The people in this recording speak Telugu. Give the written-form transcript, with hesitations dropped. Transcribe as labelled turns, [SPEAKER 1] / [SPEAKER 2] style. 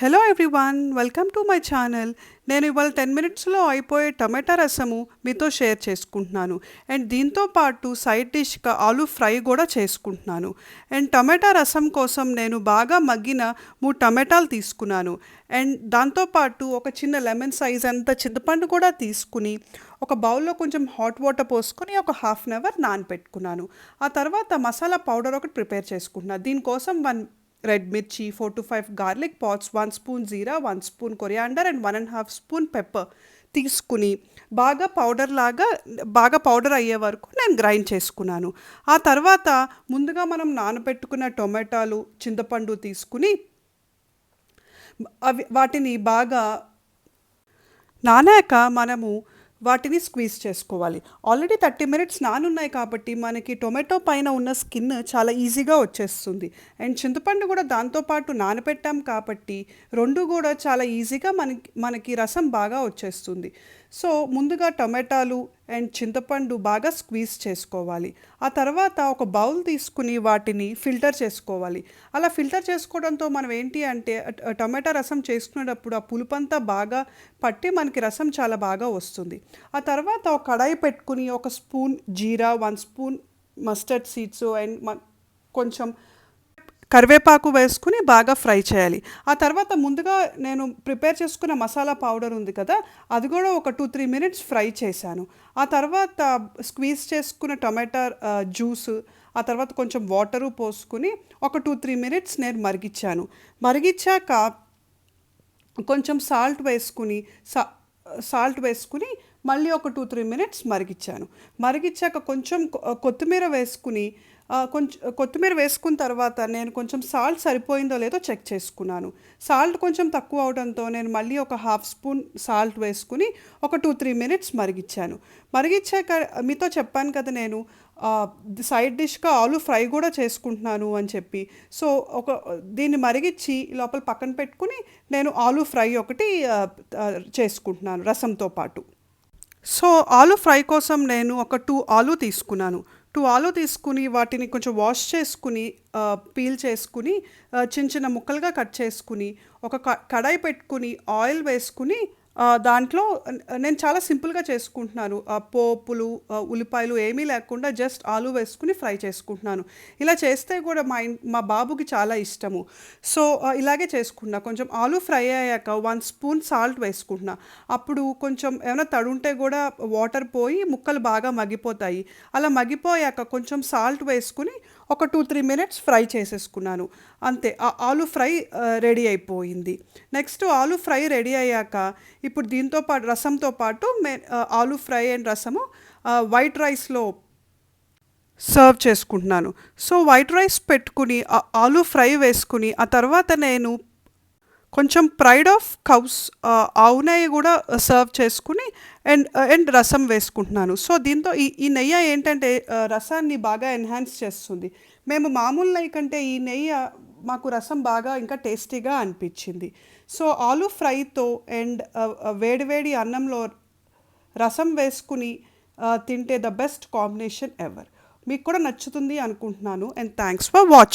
[SPEAKER 1] Hello everyone, welcome to my channel. నేను ఇవాళ 10 మినిట్స్లో అయిపోయే టమాటా రసము మీతో షేర్ చేసుకుంటున్నాను. అండ్ దీంతో పాటు సైడ్ డిష్గా ఆలూ ఫ్రై కూడా చేసుకుంటున్నాను. అండ్ టమాటా రసం కోసం నేను బాగా మగ్గిన 3 టమాటాలు తీసుకున్నాను. అండ్ దాంతోపాటు ఒక చిన్న లెమన్ సైజ్ అంత చింతపండు కూడా తీసుకుని ఒక బౌల్లో కొంచెం హాట్ వాటర్ పోసుకొని ఒక హాఫ్ అన్ అవర్ నానబెట్టుకున్నాను. ఆ తర్వాత మసాలా పౌడర్ ఒకటి ప్రిపేర్ చేసుకుంటున్నాను. దీనికోసం 1 రెడ్ మిర్చి, 4 to 5 గార్లిక్ పాట్స్, 1 స్పూన్ జీరా, 1 spoon coriander and 1.5 spoon pepper తీసుకుని బాగా పౌడర్ అయ్యే వరకు నేను గ్రైండ్ చేసుకున్నాను. ఆ తర్వాత ముందుగా మనం నానబెట్టుకున్న టొమాటోలు, చింతపండు తీసుకుని వాటిని బాగా నానాక మనము వాటిని స్క్వీజ్ చేసుకోవాలి. ఆల్రెడీ 30 మినిట్స్ నానున్నాయి కాబట్టి మనకి టొమాటో పైన ఉన్న స్కిన్ చాలా ఈజీగా వచ్చేస్తుంది. అండ్ చింతపండు కూడా దాంతోపాటు నానబెట్టాం కాబట్టి రెండు కూడా చాలా ఈజీగా మనకి రసం బాగా వచ్చేస్తుంది. సో ముందుగా టొమాటోలు అండ్ చింతపండు బాగా స్క్వీజ్ చేసుకోవాలి. ఆ తర్వాత ఒక బౌల్ తీసుకుని వాటిని ఫిల్టర్ చేసుకోవాలి. అలా ఫిల్టర్ చేసుకోవడంతో మనం ఏంటి అంటే టొమాటో రసం చేసుకునేటప్పుడు ఆ పులుపంతా బాగా పట్టి మనకి రసం చాలా బాగా వస్తుంది. ఆ తర్వాత ఒక కడాయి పెట్టుకుని 1 స్పూన్ జీరా, 1 స్పూన్ మస్టర్డ్ సీడ్స్ అండ్ కొంచెం కరివేపాకు వేసుకుని బాగా ఫ్రై చేయాలి. ఆ తర్వాత ముందుగా నేను ప్రిపేర్ చేసుకున్న మసాలా పౌడర్ ఉంది కదా, అది కూడా ఒక 2-3 మినిట్స్ ఫ్రై చేశాను. ఆ తర్వాత స్క్వీజ్ చేసుకున్న టొమాటో జ్యూస్, ఆ తర్వాత కొంచెం వాటరు పోసుకుని ఒక 2-3 మినిట్స్ నేను మరిగించాక కొంచెం సాల్ట్ వేసుకుని మళ్ళీ ఒక 2-3 మినిట్స్ మరిగించాక కొంచెం కొత్తిమీర వేసుకుని కొత్తిమీర వేసుకున్న తర్వాత నేను కొంచెం సాల్ట్ సరిపోయిందో లేదో చెక్ చేసుకున్నాను. సాల్ట్ కొంచెం తక్కువ అవడంతో నేను మళ్ళీ ఒక హాఫ్ స్పూన్ సాల్ట్ వేసుకుని ఒక 2-3 మినిట్స్ మరిగించాక మీతో చెప్పాను కదా నేను సైడ్ డిష్గా ఆలూ ఫ్రై కూడా చేసుకుంటున్నాను అని చెప్పి. సో దీన్ని మరిగించి లోపల పక్కన పెట్టుకుని నేను ఆలూ ఫ్రై ఒకటి చేసుకుంటున్నాను రసంతో పాటు. సో ఆలూ ఫ్రై కోసం నేను ఒక 2 ఆలూ తీసుకున్నాను. 2 ఆలూ తీసుకుని వాటిని కొంచెం వాష్ చేసుకుని పీల్ చేసుకుని చిన్న చిన్న ముక్కలుగా కట్ చేసుకుని ఒక కడాయి పెట్టుకుని ఆయిల్ వేసుకుని దాంట్లో నేను చాలా సింపుల్గా చేసుకుంటున్నాను. పోపులు, ఉల్లిపాయలు ఏమీ లేకుండా జస్ట్ ఆలూ వేసుకుని ఫ్రై చేసుకుంటున్నాను. ఇలా చేస్తే కూడా మా బాబుకి చాలా ఇష్టము. సో ఇలాగే చేసుకుంటున్నా. కొంచెం ఆలూ ఫ్రై అయ్యాక 1 స్పూన్ సాల్ట్ వేసుకుంటున్నా. అప్పుడు కొంచెం ఏమైనా తడుంటే కూడా వాటర్ పోయి ముక్కలు బాగా మగ్గిపోతాయి. అలా మగ్గిపోయాక కొంచెం సాల్ట్ వేసుకుని ఒక 2-3 మినిట్స్ ఫ్రై చేసేసుకున్నాను. అంతే, ఆలూ ఫ్రై రెడీ అయిపోయింది. నెక్స్ట్ ఆలూ ఫ్రై రెడీ అయ్యాక ఇప్పుడు దీంతో పాటు రసంతో పాటు ఆలూ ఫ్రై అండ్ రసము వైట్ రైస్లో సర్వ్ చేసుకుంటున్నాను. సో వైట్ రైస్ పెట్టుకుని ఆలూ ఫ్రై వేసుకుని ఆ తర్వాత నేను కొంచెం ప్రైడ్ ఆఫ్ కౌస్ ఆవు నెయ్యి కూడా సర్వ్ చేసుకుని అండ్ రసం వేసుకుంటున్నాను. సో దీంతో ఈ నెయ్యి ఏంటంటే రసాన్ని బాగా ఎన్హాన్స్ చేస్తుంది. మేము మామూలు నెయ్యి కంటే ఈ నెయ్యి మాకు రసం బాగా ఇంకా టేస్టీగా అనిపించింది. సో ఆలూ ఫ్రైతో అండ్ వేడివేడి అన్నంలో రసం వేసుకుని తింటే ద బెస్ట్ కాంబినేషన్ ఎవర్. మీకు కూడా నచ్చుతుంది అనుకుంటున్నాను. And thanks for watching.